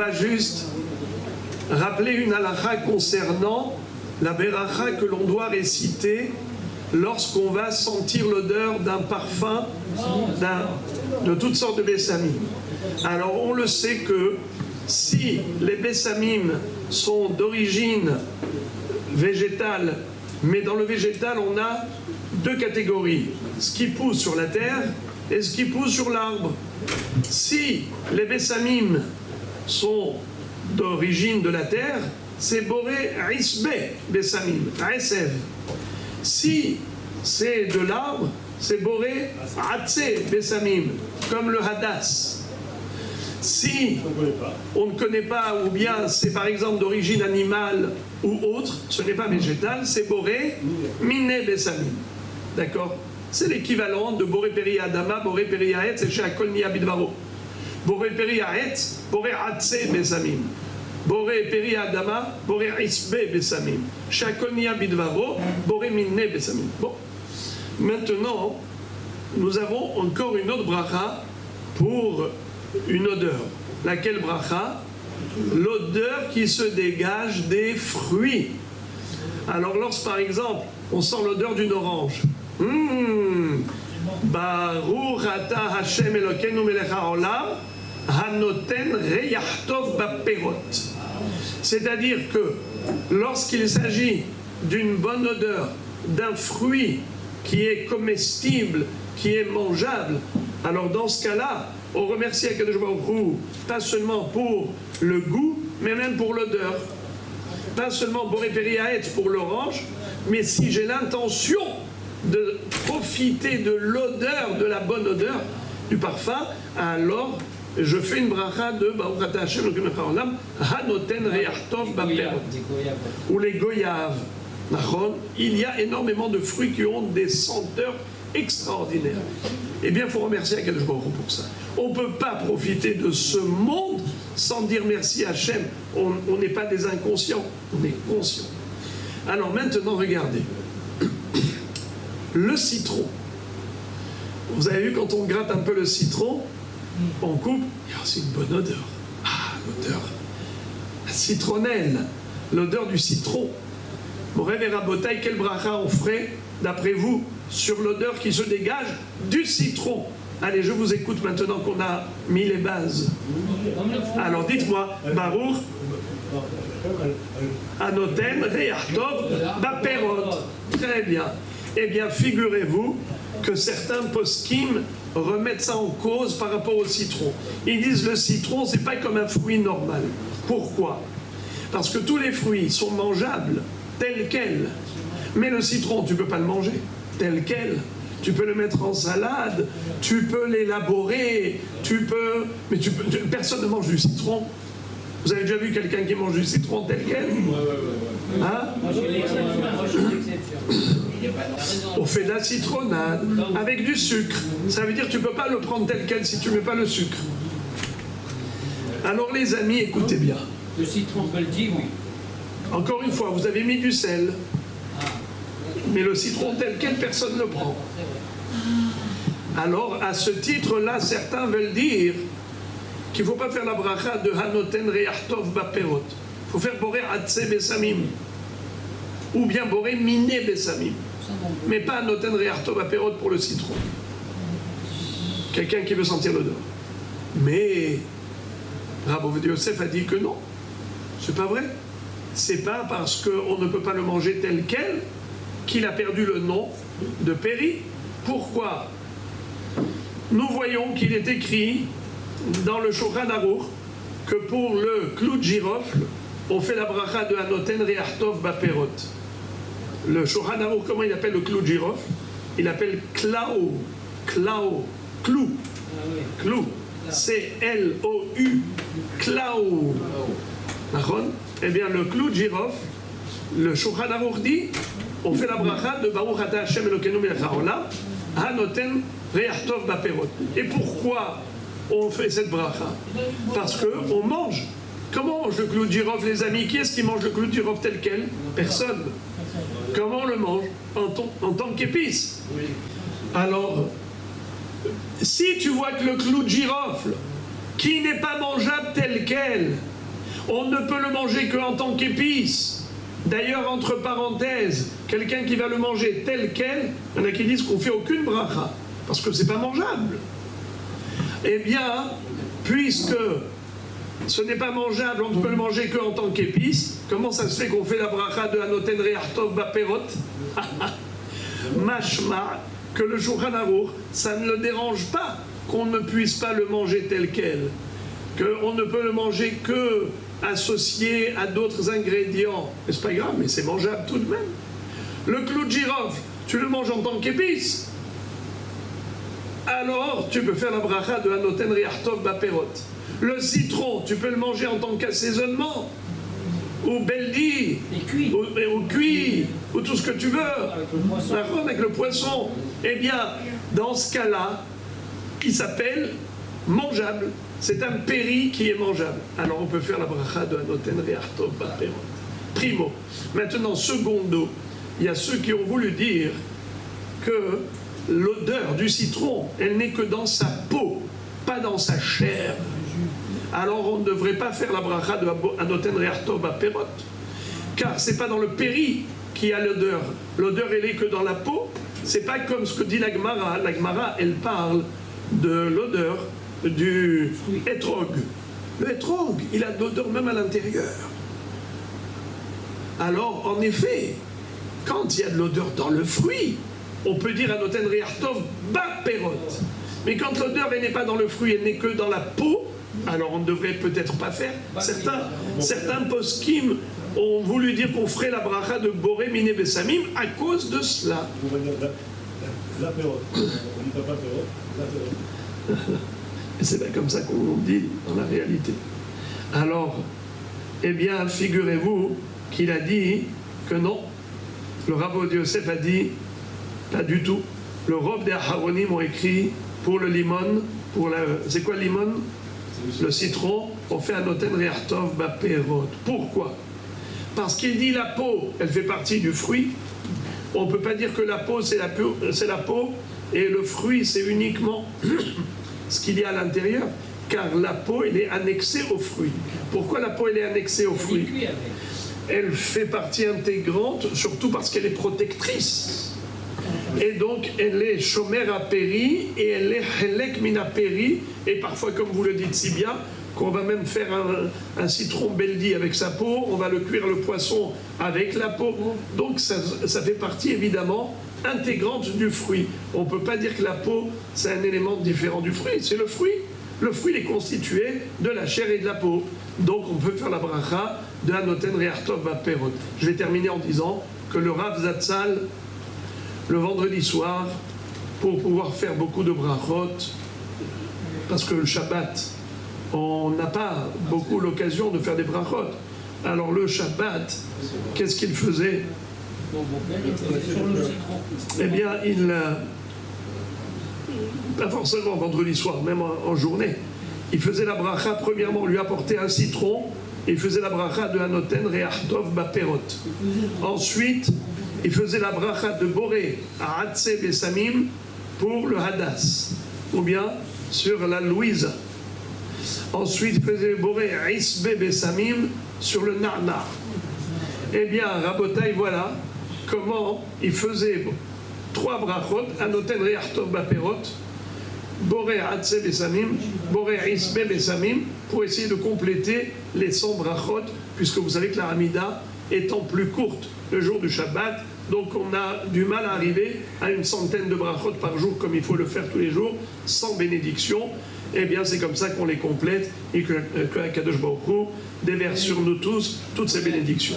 va juste rappeler une halakha concernant la beracha que l'on doit réciter lorsqu'on va sentir l'odeur d'un parfum de toutes sortes de bessamim. Alors on le sait que si les bessamim sont d'origine végétale, mais dans le végétal on a deux catégories, ce qui pousse sur la terre et ce qui pousse sur l'arbre. Si les bessamim sont d'origine de la terre, c'est boré isbe bessamim, asev. Si c'est de l'arbre, c'est boré atse bessamim, comme le hadas. Si on ne connaît pas, ou bien c'est par exemple d'origine animale ou autre, ce n'est pas végétal, c'est boré mine bessamim. D'accord? C'est l'équivalent de boré peri adama, boré peri aetz, et chez akol niya bidvaro. Boré peri aetz, boré atse bessamim. Boré peri adama, boré isbe bessamim. Chez akol niya bidvaro, boré mine bessamim. Bon. Maintenant, nous avons encore une autre bracha pour une odeur. Laquelle bracha? L'odeur qui se dégage des fruits. Alors, lorsque par exemple, on sent l'odeur d'une orange. Baruch ata Hashem Elokeinu melech haolam hanoten reyach tov baperot. C'est-à-dire que lorsqu'il s'agit d'une bonne odeur, d'un fruit qui est comestible, qui est mangeable, alors dans ce cas-là, on remercie Akadosh Baruch Hu, pas seulement pour le goût, mais même pour l'odeur. Pas seulement boré peri aetz pour l'orange, mais si j'ai l'intention de profiter de l'odeur, de la bonne odeur du parfum, alors je fais une bracha de Baruch ata Hashem Elokeinu melech haolam hanoten reyach tov baperot, ou les goyaves. Il y a énormément de fruits qui ont des senteurs extraordinaires. Eh bien, il faut remercier Akadosh Baruch Hu pour ça. On ne peut pas profiter de ce monde sans dire merci à Hachem. On n'est pas des inconscients, on est conscients. Alors maintenant, regardez. Le citron. Vous avez vu, quand on gratte un peu le citron, on coupe, il y a aussi une bonne odeur. Ah, l'odeur. La citronnelle, l'odeur du citron. Morel et Rabotai, quel bracha on ferait, d'après vous, sur l'odeur qui se dégage du citron? Allez, je vous écoute maintenant qu'on a mis les bases. Alors dites-moi, Baruch Anoten Reyach Tov Baperot. Très bien. Eh bien, figurez-vous que certains poskim remettent ça en cause par rapport au citron. Ils disent le citron, c'est pas comme un fruit normal. Pourquoi? Parce que tous les fruits sont mangeables tel quel. Mais le citron, tu ne peux pas le manger tel quel. Tu peux le mettre en salade, tu peux l'élaborer, mais personne ne mange du citron. Vous avez déjà vu quelqu'un qui mange du citron tel quel? Hein? On fait de la citronnade avec du sucre. Ça veut dire que tu ne peux pas le prendre tel quel si tu ne mets pas le sucre. Alors les amis, écoutez bien. Le citron peldi, oui. Encore une fois, vous avez mis du sel. Mais le citron tel quel, personne ne le prend. Alors, à ce titre-là, certains veulent dire qu'il ne faut pas faire la bracha de Hanoten Reyach Tov Baperot. Il faut faire boré Atse Bessamim. Ou bien boré Mine Bessamim. Mais pas Hanoten Reyach Tov Baperot pour le citron. Quelqu'un qui veut sentir l'odeur. Mais Rav Ovadia Yosef a dit que non. C'est pas vrai. C'est pas parce qu'on ne peut pas le manger tel quel qu'il a perdu le nom de péri. Pourquoi? Nous voyons qu'il est écrit dans le Shulchan Aruch que pour le clou de girofle, on fait la bracha de Hanoten Reyach Tov Baperot. Le Shulchan Aruch, comment il appelle le clou de girofle? Il appelle klao, clou, clou, C-L-O-U, klao. Eh bien, le clou de girofle, le Shulchan Aruch dit, on fait la bracha de Baruch ata Hashem Elokeinu melech haolam hanoten reyach tov baperot. Et pourquoi on fait cette bracha? Parce qu'on mange. Comment on mange le clou de girofle, les amis? Qui est-ce qui mange le clou de girofle tel quel? Personne. Comment on le mange? En tant qu'épice. Alors, si tu vois que le clou de girofle, qui n'est pas mangeable tel quel, On ne peut le manger qu'en tant qu'épice. D'ailleurs, entre parenthèses, quelqu'un qui va le manger tel quel, il y en a qui disent qu'on ne fait aucune bracha, parce que c'est pas mangeable. Eh bien, puisque ce n'est pas mangeable, on ne peut le manger qu'en tant qu'épice, comment ça se fait qu'on fait la bracha de Hanoten Reach Tov Baperot? Mashma, que le Shulchan Aruch, ça ne le dérange pas qu'on ne puisse pas le manger tel quel, qu'on ne peut le manger que associé à d'autres ingrédients. Mais c'est pas grave, mais c'est mangeable tout de même. Le clou de girofle, tu le manges en tant qu'épice, alors tu peux faire la bracha de Hanoten Reach Tov Baperot. Le citron, tu peux le manger en tant qu'assaisonnement, ou beldi, ou cuit, ou tout ce que tu veux, avec le poisson. Eh bien, dans ce cas-là, il s'appelle mangeable. C'est un péri qui est mangeable. Alors on peut faire la bracha de Hanoten Reach Tov Baperot. Primo. Maintenant, secondo, il y a ceux qui ont voulu dire que l'odeur du citron, elle n'est que dans sa peau, pas dans sa chair. Alors on ne devrait pas faire la bracha de Hanoten Reach Tov Baperot, car c'est pas dans le péri qu'il y a l'odeur. L'odeur, elle est que dans la peau. C'est pas comme ce que dit la Gemara. La Gemara, elle parle de l'odeur du hétrog. Le hétrog, il a de l'odeur même à l'intérieur. Alors, en effet, quand il y a de l'odeur dans le fruit, on peut dire Hanoten Reach Tov Baperot. Mais quand l'odeur, elle n'est pas dans le fruit, elle n'est que dans la peau, alors on ne devrait peut-être pas faire. Certains poskim ont voulu dire qu'on ferait la bracha de Boré Miné Bessamim à cause de cela. Et c'est pas comme ça qu'on dit dans la réalité. Alors, eh bien, figurez-vous qu'il a dit que non. Le Rav Yosef a dit, pas du tout. Le Rav des Aharonim ont écrit pour le limon, c'est quoi le limon? Le citron, on fait Hanoten Reach Tov Baperot. Pourquoi? Parce qu'il dit la peau, elle fait partie du fruit. On ne peut pas dire que la peau, c'est la peau, et le fruit, c'est uniquement ce qu'il y a à l'intérieur, car la peau, elle est annexée au fruit. Pourquoi la peau, elle est annexée au fruit? Elle fait partie intégrante, surtout parce qu'elle est protectrice. Et donc, elle est shomer à péri, et elle est helek min péri, et parfois, comme vous le dites si bien, qu'on va même faire un citron beldi avec sa peau, on va le cuire le poisson avec la peau. Donc, ça fait partie, évidemment, intégrante du fruit. On ne peut pas dire que la peau, c'est un élément différent du fruit, c'est le fruit. Le fruit est constitué de la chair et de la peau. Donc, on peut faire la bracha de Hanoten Reach Tov Baperot. Je vais terminer en disant que le Rav Zatzal, le vendredi soir, pour pouvoir faire beaucoup de brachot, parce que le Shabbat, on n'a pas beaucoup l'occasion de faire des brachot. Alors le Shabbat, qu'est-ce qu'il faisait? Eh bien, pas forcément vendredi soir, même en journée, il faisait la bracha, premièrement, on lui apportait un citron, et il faisait la bracha de Hanoten Reach Tov Baperot. Ensuite, il faisait la bracha de Boré à Hatse Bessamim pour le Hadas, ou bien sur la Louisa. Ensuite, il faisait Boré à Isbe Bessamim sur le Narnar. Eh bien, Rabotai, voilà comment il faisait 3 brachot, Hanoten Reach Tov Baperot, Boré à Hatse Bessamim, Boré à Isbe Bessamim, pour essayer de compléter les 100 brachot, puisque vous savez que la Hamida étant plus courte le jour du Shabbat, donc on a du mal à arriver à une centaine de brachot par jour comme il faut le faire tous les jours, sans bénédiction. Eh bien c'est comme ça qu'on les complète et que Akadosh Baruch Hu déverse sur nous tous toutes ces bénédictions.